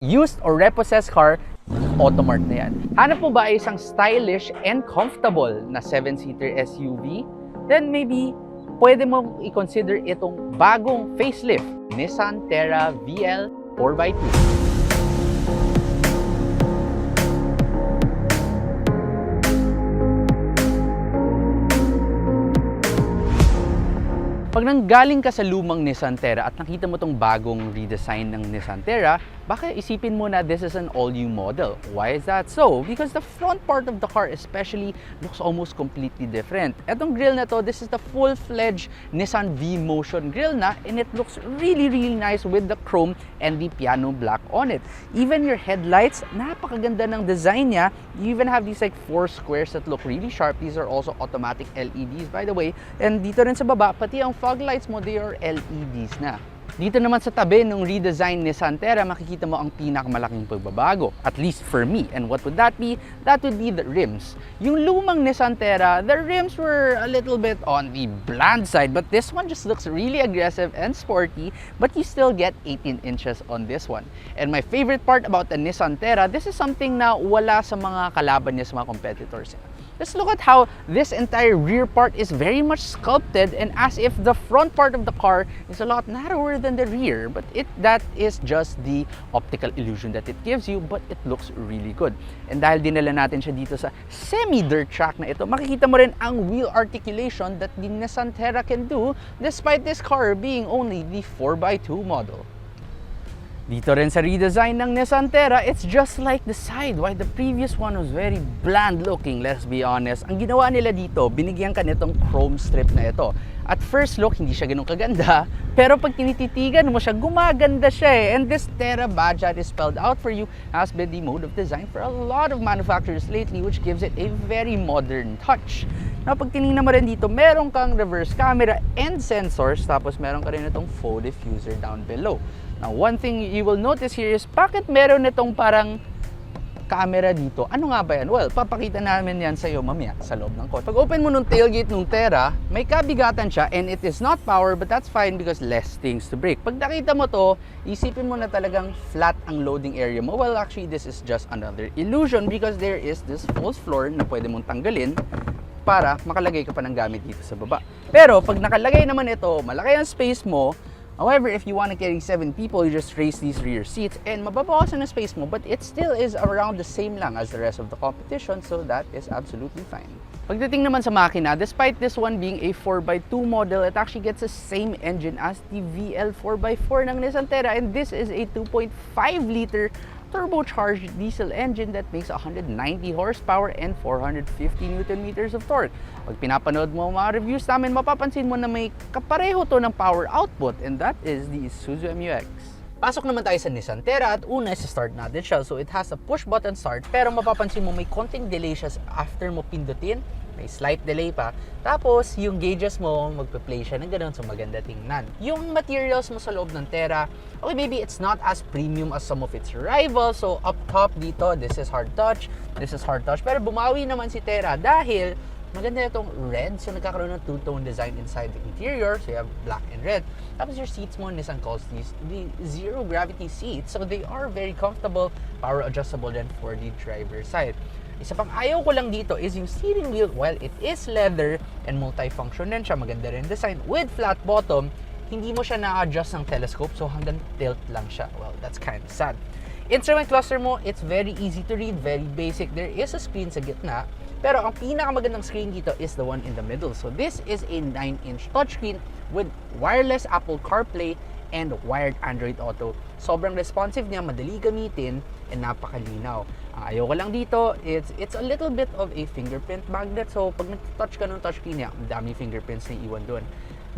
Used or repossessed car, Automart na yan. Hanap mo ba ay isang stylish and comfortable na 7-seater SUV? Then maybe pwede mo i-consider itong bagong facelift, Nissan Terra VL 4x2. Pag nanggaling ka sa lumang Nissan Terra at nakita mo tong bagong redesign ng Nissan Terra, baka isipin mo na this is an all-new model. Why is that so? Because the front part of the car especially looks almost completely different. Etong grille na to, this is the full-fledged Nissan V-Motion grille na, and it looks really nice with the chrome and the piano black on it. Even your headlights, napakaganda ng design niya. You even have these like 4 squares that look really sharp. These are also automatic LEDs, by the way. And dito rin sa baba, pati ang fog lights mo, they are LEDs na. Dito naman sa tabi ng redesigned Nissan Terra, makikita mo ang pinakamalaking pagbabago. At least for me. And what would that be? That would be the rims. Yung lumang Nissan Terra, the rims were a little bit on the bland side, but this one just looks really aggressive and sporty, but you still get 18 inches on this one. And my favorite part about the Nissan Terra, this is something na wala sa mga kalaban niya sa mga competitors. Just look at how this entire rear part is very much sculpted, and as if the front part of the car is a lot narrower than the rear, but that is just the optical illusion that it gives you, but it looks really good. And dahil dinala natin siya dito sa semi-dirt track na ito, makikita mo rin ang wheel articulation that the Nissan Terra can do despite this car being only the 4x2 model. Dito rin sa redesign ng Nissan Terra, it's just like the side. While the previous one was very bland looking, let's be honest, ang ginawa nila dito, binigyan ka nitong chrome strip na ito. At first look, hindi siya ganun kaganda, pero pag tinititigan mo siya, gumaganda siya eh. And this Terra badge that is spelled out for you has been the mode of design for a lot of manufacturers lately, which gives it a very modern touch. Now, pag tinignan mo rin dito, meron kang reverse camera and sensors, tapos meron ka rin itong faux diffuser down below. Now, one thing you will notice here is bakit meron itong parang camera dito? Ano nga ba yan? Well, papakita namin yan sa iyo mamaya sa loob ng kotse. Pag open mo nung tailgate ng Terra, may kabigatan siya, and it is not power, but that's fine because less things to break. Pag nakita mo to, isipin mo na talagang flat ang loading area mo. Well, actually, this is just another illusion because there is this false floor na pwede mong tanggalin para makalagay ka pa ng gamit dito sa baba. Pero pag nakalagay naman ito, malaki ang space mo. However, if you want to carry 7 people, you just raise these rear seats and mababawasan ang space mo, but it still is around the same lang as the rest of the competition, so that is absolutely fine. Pagdating naman sa makina, despite this one being a 4x2 model, it actually gets the same engine as the VL 4x4 ng Nissan Terra, and this is a 2.5-liter turbocharged diesel engine that makes 190 horsepower and 450 Nm of torque. Pag pinapanood mo mga reviews namin, mapapansin mo na may kapareho to ng power output, and that is the Isuzu MU-X. Pasok naman tayo sa Nissan Terra at una sa start natin siya. So it has a push button start, pero mapapansin mo may konting delay siya after mo pindutin. May slight delay pa. Tapos, yung gauges mo, magpa-play siya ng ganun, so maganda tingnan. Yung materials mo sa loob ng Terra, okay, maybe it's not as premium as some of its rivals. So, up top dito, this is hard touch, this is hard touch. Pero bumawi naman si Terra dahil maganda itong red. So, nagkakaroon ng two-tone design inside the interior. So, you have black and red. Tapos, your seats mo, Nissan calls these the zero-gravity seats. So, they are very comfortable, power adjustable din for the driver's side. Isa pang ayaw ko lang dito is yung steering wheel. While it is leather and multifunction din siya, maganda rin design with flat bottom, hindi mo siya na-adjust ng telescope, so hanggang tilt lang siya. Well, that's kind of sad. Instrument cluster mo, it's very easy to read, very basic. There is a screen sa gitna, pero ang pinakamagandang screen dito is the one in the middle. So this is a 9-inch touchscreen with wireless Apple CarPlay and wired Android Auto. Sobrang responsive niya, madali gamitin, and napakalinaw. Ang ayaw ko lang dito, it's a little bit of a fingerprint magnet. So pag nag-touch ka ng touchscreen niya, ang daming fingerprints na iwan doon.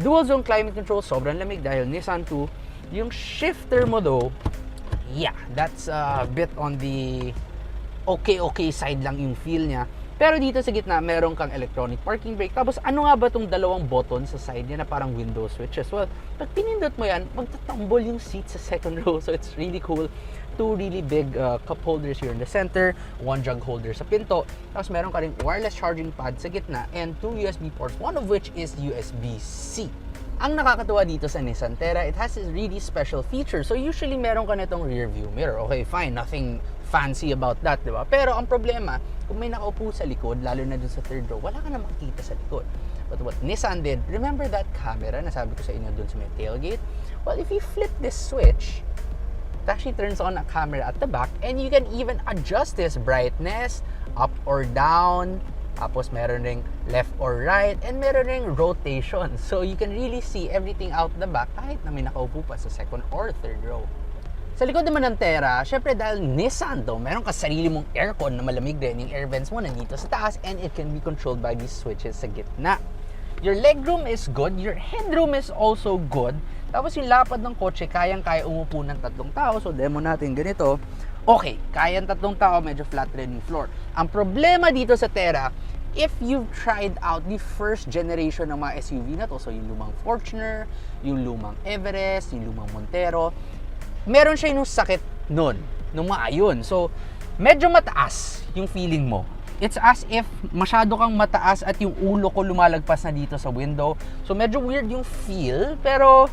Dual zone climate control, sobrang lamig dahil Nissan 2. Yung shifter mo though, yeah, that's a bit on the okay side lang yung feel niya. Pero dito sa gitna, meron kang electronic parking brake. Tapos ano nga ba itong dalawang button sa side niya na parang window switches? Well, pag pinindot mo yan, magtatambol yung seat sa second row. So it's really cool. 2 really big cup holders here in the center, 1 jug holder sa pinto. Tapos meron ka rin wireless charging pad sa gitna and 2 USB ports, one of which is USB-C. Ang nakakatuwa dito sa Nissan Terra, it has a really special feature. So usually meron ka nitong rear view mirror. Okay, fine, nothing fancy about that, di ba? Pero ang problema, kung may nakaupo sa likod, lalo na dun sa third row, wala ka na makikita sa likod. But what Nissan did, remember that camera na sabi ko sa inyo dun sa may tailgate? Well, if you flip this switch, it actually turns on a camera at the back, and you can even adjust this brightness up or down. Tapos meron ring left or right, and meron ring rotation. So you can really see everything out the back kahit na may nakaupo pa sa second or third row. Sa likod naman ng Terra, syempre dahil Nissan to, meron ka sarili mong aircon na malamig din. Yung air vents mo nandito sa taas, and it can be controlled by these switches sa gitna. Your legroom is good, your headroom is also good. Tapos yung lapad ng kotse, kayang-kaya umupo ng 3 tao. So demo natin ganito. Okay, kayang 3 tao, medyo flat rin yung floor. Ang problema dito sa Terra, if you've tried out the first generation ng mga SUV na to, so yung lumang Fortuner, yung lumang Everest, yung lumang Montero, meron siya yung sakit nun, nung maayon. So, medyo mataas yung feeling mo. It's as if masyado kang mataas at yung ulo ko lumalagpas na dito sa window. So, medyo weird yung feel, pero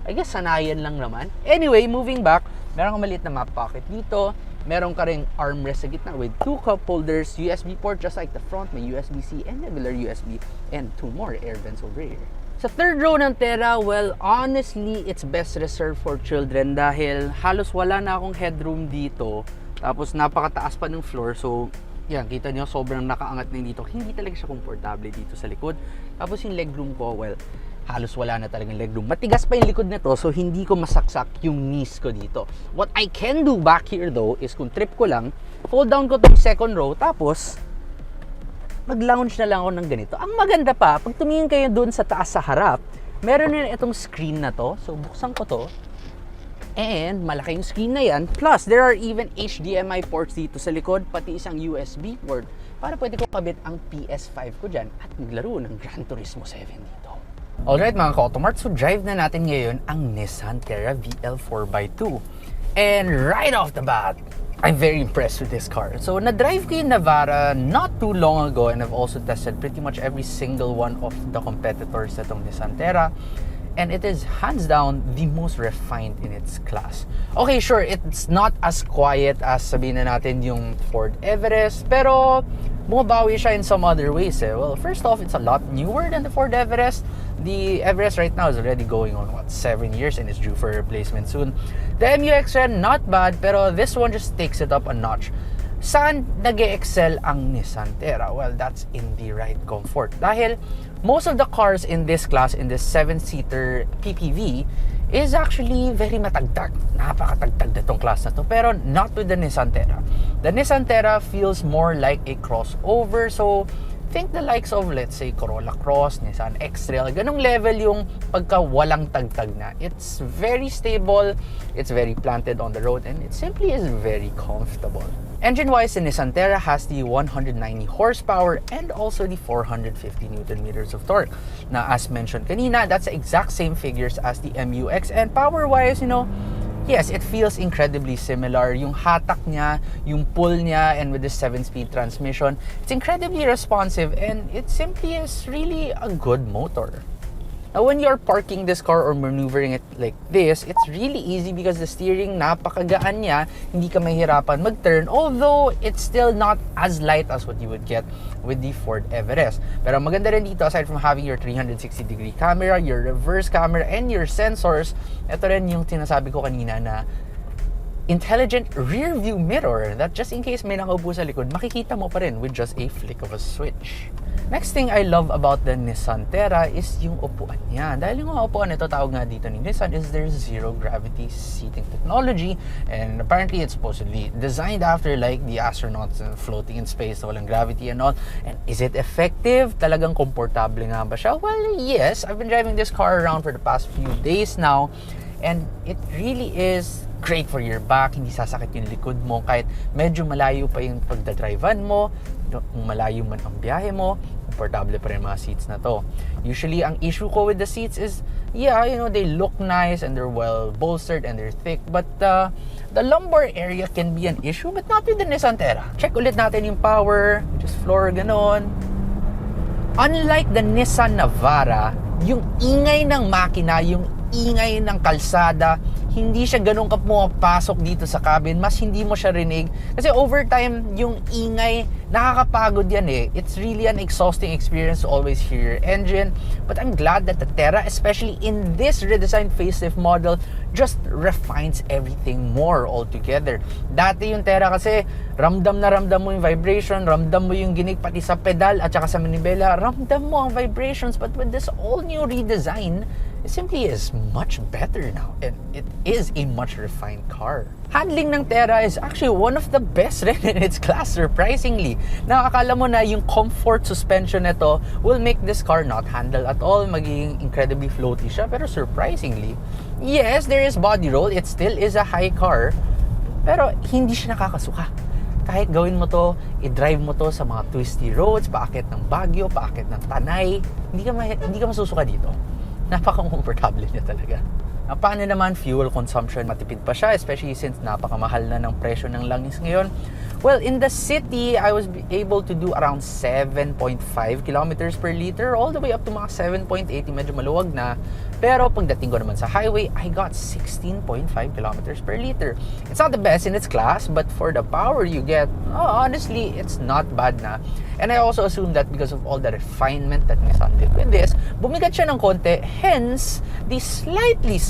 I guess sanayan lang naman. Anyway, moving back, meron kang maliit na map pocket dito. Meron ka ring armrest sa gitna with 2 cup holders, USB port just like the front, may USB-C and regular USB, and 2 more air vents over here. Sa third row ng Terra, well, honestly, it's best reserved for children dahil halos wala na akong headroom dito. Tapos napakataas pa ng floor, so yan, kita nyo, sobrang nakaangat na dito. Hindi talaga siya komportable dito sa likod. Tapos yung legroom ko, well, halos wala na talagang legroom. Matigas pa yung likod nito, so hindi ko masaksak yung knees ko dito. What I can do back here though, is kung trip ko lang, fold down ko tong second row, tapos mag-lounge na lang ako ng ganito. Ang maganda pa, pag tumingin kayo dun sa taas sa harap, meron na itong screen na to. So buksan ko to, and malaki yung screen na yan. Plus, there are even HDMI ports dito sa likod, pati isang USB port para pwede ko kabit ang PS5 ko dyan at maglaro ng Gran Turismo 7 dito. Alright mga ka-Automart, so drive na natin ngayon ang Nissan Terra VL 4x2. And right off the bat, I'm very impressed with this car. So na-drive ko yung Navara not too long ago, and I've also tested pretty much every single one of the competitors sa itong Nissan Terra. And it is hands down the most refined in its class. Okay, sure, it's not as quiet as sabihin na natin yung Ford Everest, pero bumabawi siya in some other ways. Well, first off, it's a lot newer than the Ford Everest. The Everest right now is already going on, 7 years, and is due for replacement soon. The MU-X-Ren, not bad, pero this one just takes it up a notch. Saan nag-excel ang Nissan Terra? Well, that's in the ride comfort. Dahil most of the cars in this class, in this 7-seater PPV, is actually very matagtag. Napakatagtag na itong class na to. Pero not with the Nissan Terra. The Nissan Terra feels more like a crossover. So, think the likes of, let's say, Corolla Cross, Nissan X-Trail. Ganong level yung pagka walang tagtag na. It's very stable, it's very planted on the road, and it simply is very comfortable. Engine-wise, the Nissan Terra has the 190 horsepower and also the 450 Nm of torque. Now, as mentioned kanina, that's the exact same figures as the MU-X. And power-wise, you know, yes, it feels incredibly similar. Yung hatak niya, yung pull niya, and with the 7-speed transmission, it's incredibly responsive, and it simply is really a good motor. Now, when you're parking this car or maneuvering it like this, it's really easy because the steering, napakagaan niya, hindi ka mahirapan mag-turn, although it's still not as light as what you would get with the Ford Everest. Pero maganda rin dito, aside from having your 360-degree camera, your reverse camera, and your sensors, ito rin yung tinasabi ko kanina na intelligent rear view mirror that just in case may nakaupo sa likod, makikita mo pa rin with just a flick of a switch. Next thing I love about the Nissan Terra is yung upuan niya. Dahil yung mga upuan ito, tawag nga dito ni Nissan, is their zero gravity seating technology, and apparently it's supposedly designed after like the astronauts floating in space, walang gravity and all. And is it effective? Talagang komportable nga ba siya? Well, yes. I've been driving this car around for the past few days now, and it really is great for your back. Hindi sasakit yung likod mo kahit medyo malayo pa yung pagdadrivean mo, kung malayo man ang biyahe mo, komportable pa rin mga seats na to. Usually, ang issue ko with the seats is, yeah, you know, they look nice and they're well bolstered and they're thick, but the lumbar area can be an issue, but not with the Nissan Terra. Check ulit natin yung power, just floor, ganon. Unlike the Nissan Navara, yung ingay ng makina, yung ingay ng kalsada, hindi siya ganun ka pumapasok dito sa cabin, mas hindi mo siya rinig. Kasi over time, yung ingay, nakakapagod yan eh. It's really an exhausting experience to always hear your engine. But I'm glad that the Terra, especially in this redesigned facelift model, just refines everything more altogether. Dati yung Terra kasi, ramdam na ramdam mo yung vibration, ramdam mo yung ginig pati sa pedal at saka sa manibela, ramdam mo ang vibrations. But with this all-new redesign, it simply is much better now, and it is a much refined car. Handling ng Terra is actually one of the best rin in its class, surprisingly. Nakakala mo na yung comfort suspension nito will make this car not handle at all, magiging incredibly floaty siya, pero surprisingly, yes, there is body roll, it still is a high car, pero hindi siya nakakasuka. Kahit gawin mo to, i-drive mo to sa mga twisty roads, paakit ng Baguio, paakit ng Tanay, hindi ka masusuka dito. Napaka-comfortable niya talaga. Paano naman fuel consumption? Matipid pa siya, especially since napakamahal na ng presyo ng langis ngayon. Well, in the city, I was able to do around 7.5 kilometers per liter all the way up to mga 7.8, medyo maluwag na. Pero pagdating ko naman sa highway, I got 16.5 kilometers per liter. It's not the best in its class, but for the power you get, honestly, it's not bad na. And I also assume that because of all the refinement that Nissan did with this, bumigat siya ng konti, hence the slightly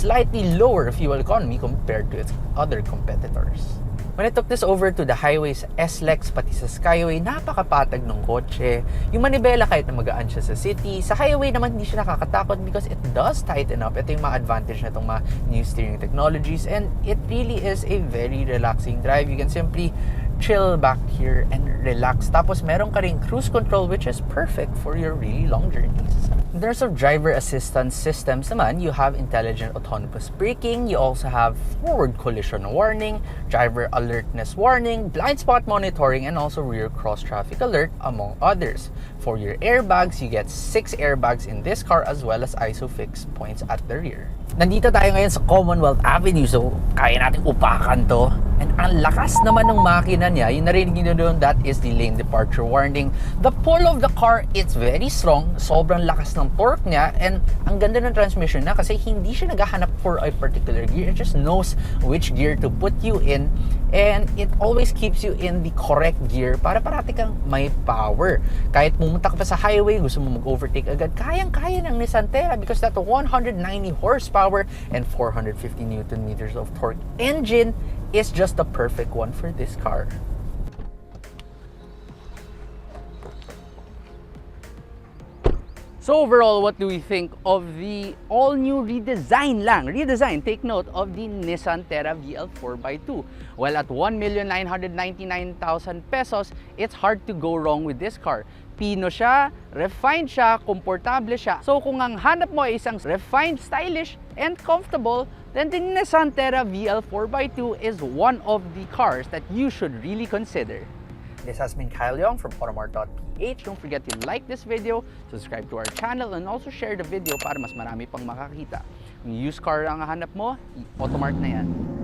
lower fuel economy compared to its other competitors. When I took this over to the highways, S-Lex, pati sa Skyway, napakapatag ng kotse. Yung manibela kahit na magaan siya sa city, sa highway naman hindi siya nakakatakot because it does tighten up. Ito yung mga advantage na itong mga new steering technologies, and it really is a very relaxing drive. You can simply chill back here and relax. Tapos meron ka ring cruise control, which is perfect for your really long journeys. In terms of driver assistance systems naman, you have intelligent autonomous braking, you also have forward collision warning, driver alertness warning, blind spot monitoring, and also rear cross traffic alert, among others. For your airbags, you get 6 airbags in this car as well as ISOFIX points at the rear. Nandito tayo ngayon sa Commonwealth Avenue, so kaya natin upakan to. And ang lakas naman ng makina niya, yung narinig nyo doon, that is the lane departure warning. The pull of the car, it's very strong, sobrang lakas ng torque niya, and ang ganda ng transmission na kasi hindi siya naghahanap for a particular gear. It just knows which gear to put you in, and it always keeps you in the correct gear para parati kang may power. Kahit pumunta ka pa sa highway, gusto mo mag-overtake agad, kayang-kaya ng Nissan Terra because that 190 horsepower and 450 Newton meters of torque engine is just the perfect one for this car. So overall, what do we think of the all-new redesign lang? Redesign, take note of the Nissan Terra VL 4x2. Well, at 1,999,000 pesos, it's hard to go wrong with this car. Pino siya, refined siya, komportable siya. So kung ang hanap mo ay isang refined, stylish, and comfortable, then the Nissan Terra VL 4x2 is one of the cars that you should really consider. This has been Kyle Young from Automart.ph. Don't forget to like this video, subscribe to our channel, and also share the video para mas marami pang makakita. Kung used car ang hanap mo, Automart na yan.